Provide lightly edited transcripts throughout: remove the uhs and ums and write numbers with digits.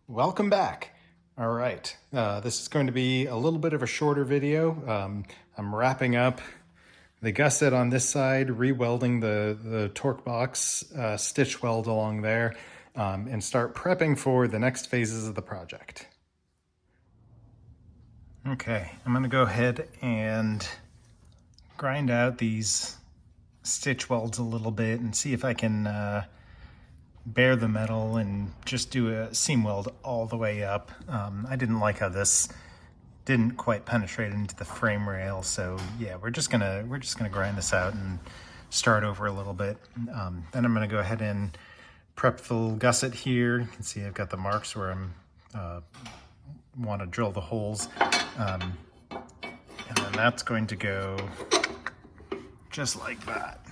Welcome back. All right, this is going to be a little bit of a shorter video. I'm wrapping up the gusset on this side, re-welding the torque box stitch weld along there, and start prepping for the next phases of the project. Okay, I'm gonna go ahead and grind out these stitch welds a little bit and see if I can bare the metal and just do a seam weld all the way up. I didn't like how this didn't quite penetrate into the frame rail, so yeah, we're just gonna grind this out and start over a little bit. Then I'm gonna go ahead and prep the little gusset here. You can see I've got the marks where I'm want to drill the holes, and then that's going to go just like that.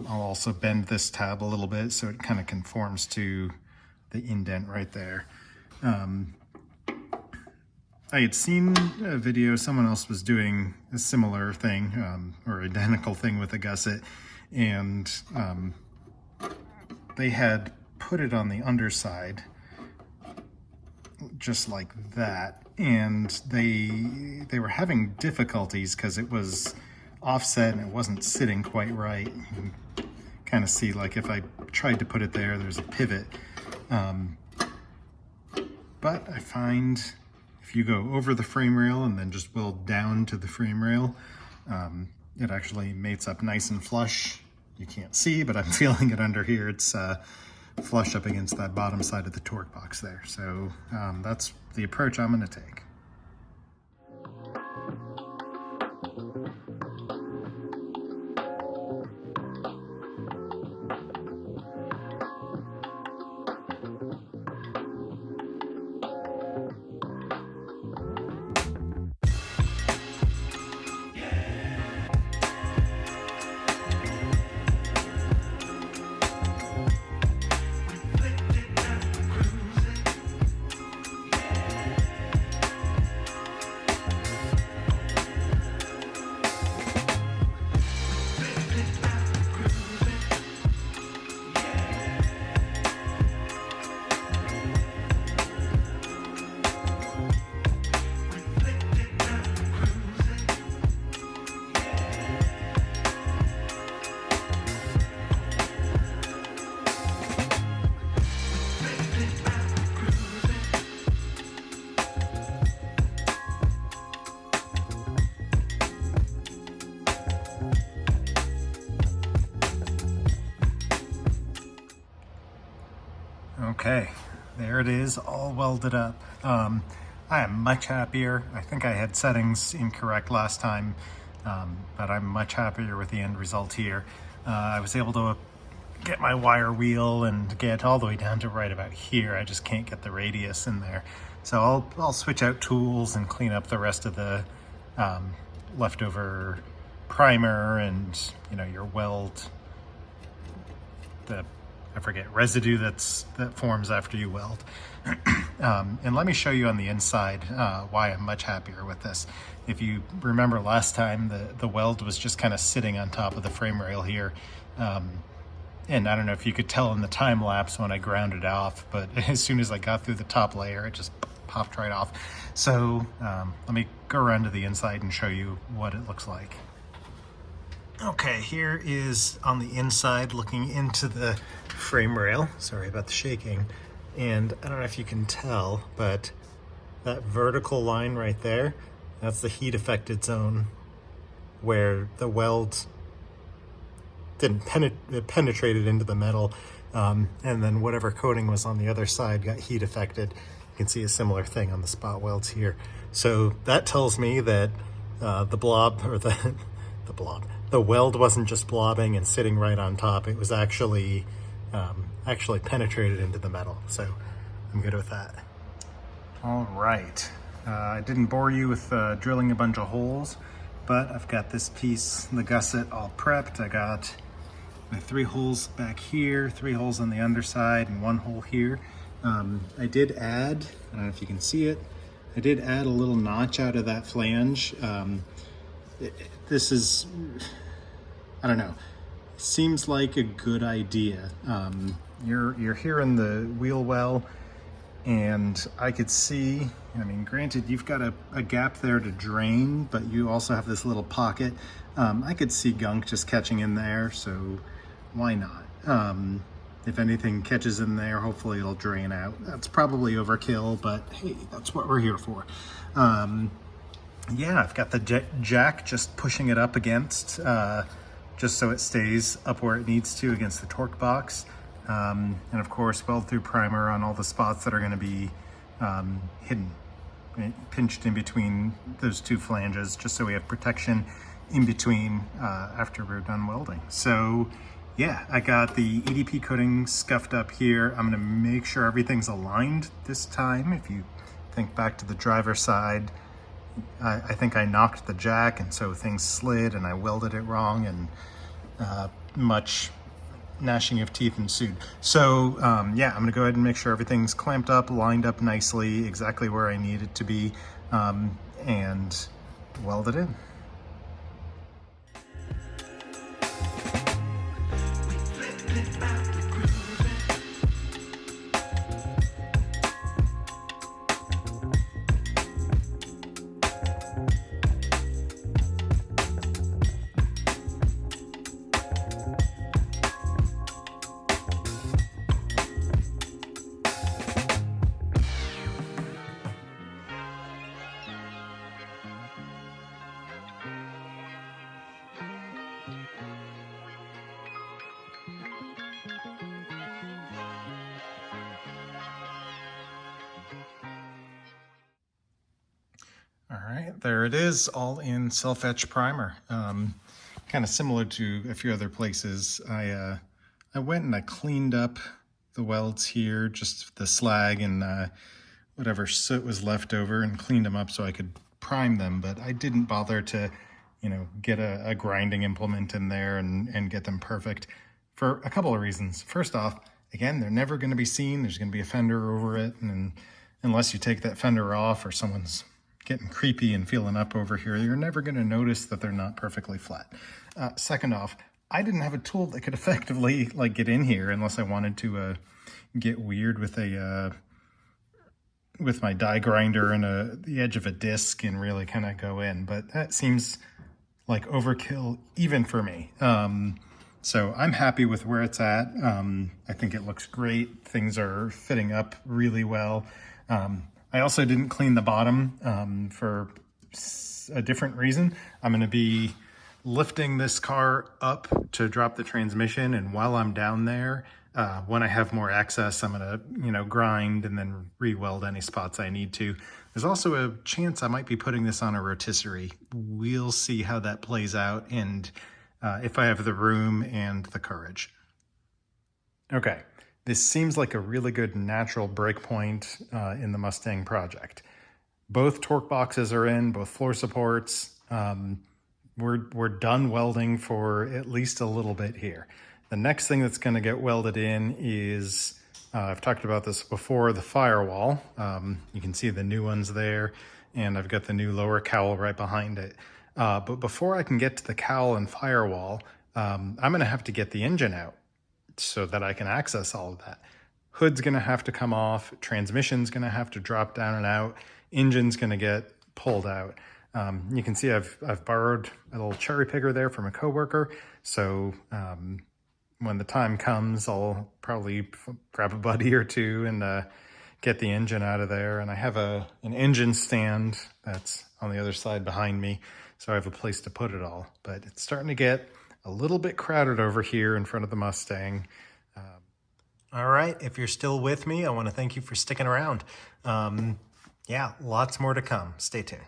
I'll also bend this tab a little bit so it kind of conforms to the indent right there. I had seen a video, someone else was doing a similar thing, or identical thing with a gusset, and they had put it on the underside just like that, and they were having difficulties because it was offset and it wasn't sitting quite right. You can kind of see, like, if I tried to put it there, there's a pivot. But I find if you go over the frame rail and then just weld down to the frame rail, it actually mates up nice and flush. You can't see, but I'm feeling it under here. It's flush up against that bottom side of the torque box there. So that's the approach I'm going to take. Okay, there it is, all welded up. I am much happier. I think I had settings incorrect last time, but I'm much happier with the end result here. I was able to get my wire wheel and get all the way down to right about here. I just can't get the radius in there. So I'll switch out tools and clean up the rest of the leftover primer and, you know, your weld, I forget, residue that forms after you weld. And let me show you on the inside why I'm much happier with this. If you remember last time, the weld was just kind of sitting on top of the frame rail here. And I don't know if you could tell in the time lapse when I ground it off, but as soon as I got through the top layer, it just popped right off. So let me go around to the inside and show you what it looks like. Okay, here is on the inside looking into the frame rail. Sorry about the shaking. And I don't know if you can tell, but that vertical line right there, that's the heat affected zone where the weld didn't penetrated into the metal, and then whatever coating was on the other side got heat affected. You can see a similar thing on the spot welds here. So that tells me that the weld wasn't just blobbing and sitting right on top. It was actually penetrated into the metal. So I'm good with that. All right. I didn't bore you with drilling a bunch of holes, but I've got this piece, the gusset, all prepped. I got my 3 holes back here, 3 holes on the underside, and 1 hole here. I did add, I don't know if you can see it, I did add a little notch out of that flange. This is, I don't know, seems like a good idea. You're here in the wheel well, and I could see, I mean, granted, you've got a gap there to drain, but you also have this little pocket. I could see gunk just catching in there, so why not? If anything catches in there, hopefully it'll drain out. That's probably overkill, but hey, that's what we're here for. Yeah, I've got the jack just pushing it up against, just so it stays up where it needs to against the torque box. And of course, weld through primer on all the spots that are going to be hidden, pinched in between those two flanges, just so we have protection in between after we're done welding. So yeah, I got the EDP coating scuffed up here. I'm going to make sure everything's aligned this time. If you think back to the driver's side, I think I knocked the jack, and so things slid and I welded it wrong, and much gnashing of teeth ensued. So yeah, I'm gonna go ahead and make sure everything's clamped up, lined up nicely, exactly where I need it to be, and weld it in. All right, there it is, all in self-etch primer. Kind of similar to a few other places. I went and I cleaned up the welds here, just the slag and whatever soot was left over, and cleaned them up so I could prime them, but I didn't bother to, you know, get a grinding implement in there and get them perfect for a couple of reasons. First off, again, they're never going to be seen. There's going to be a fender over it, and unless you take that fender off or someone's getting creepy and feeling up over here, you're never going to notice that they're not perfectly flat. Second off, I didn't have a tool that could effectively like get in here unless I wanted to get weird with a with my die grinder and the edge of a disc and really kind of go in. But that seems like overkill even for me. So I'm happy with where it's at. I think it looks great. Things are fitting up really well. I also didn't clean the bottom for a different reason. I'm going to be lifting this car up to drop the transmission, and while I'm down there, when I have more access, I'm going to, you know, grind and then re-weld any spots I need to. There's also a chance I might be putting this on a rotisserie. We'll see how that plays out, and if I have the room and the courage. Okay. This seems like a really good natural breakpoint in the Mustang project. Both torque boxes are in, both floor supports. We're done welding for at least a little bit here. The next thing that's going to get welded in is, I've talked about this before, the firewall. You can see the new ones there, and I've got the new lower cowl right behind it. But before I can get to the cowl and firewall, I'm going to have to get the engine out so that I can access all of that. Hood's going to have to come off, transmission's going to have to drop down and out, engine's going to get pulled out. You can see I've borrowed a little cherry picker there from a coworker, so when the time comes, I'll probably grab a buddy or two and get the engine out of there. And I have an engine stand that's on the other side behind me, so I have a place to put it all. But it's starting to get a little bit crowded over here in front of the Mustang. All right, if you're still with me, I want to thank you for sticking around. Yeah, lots more to come. Stay tuned.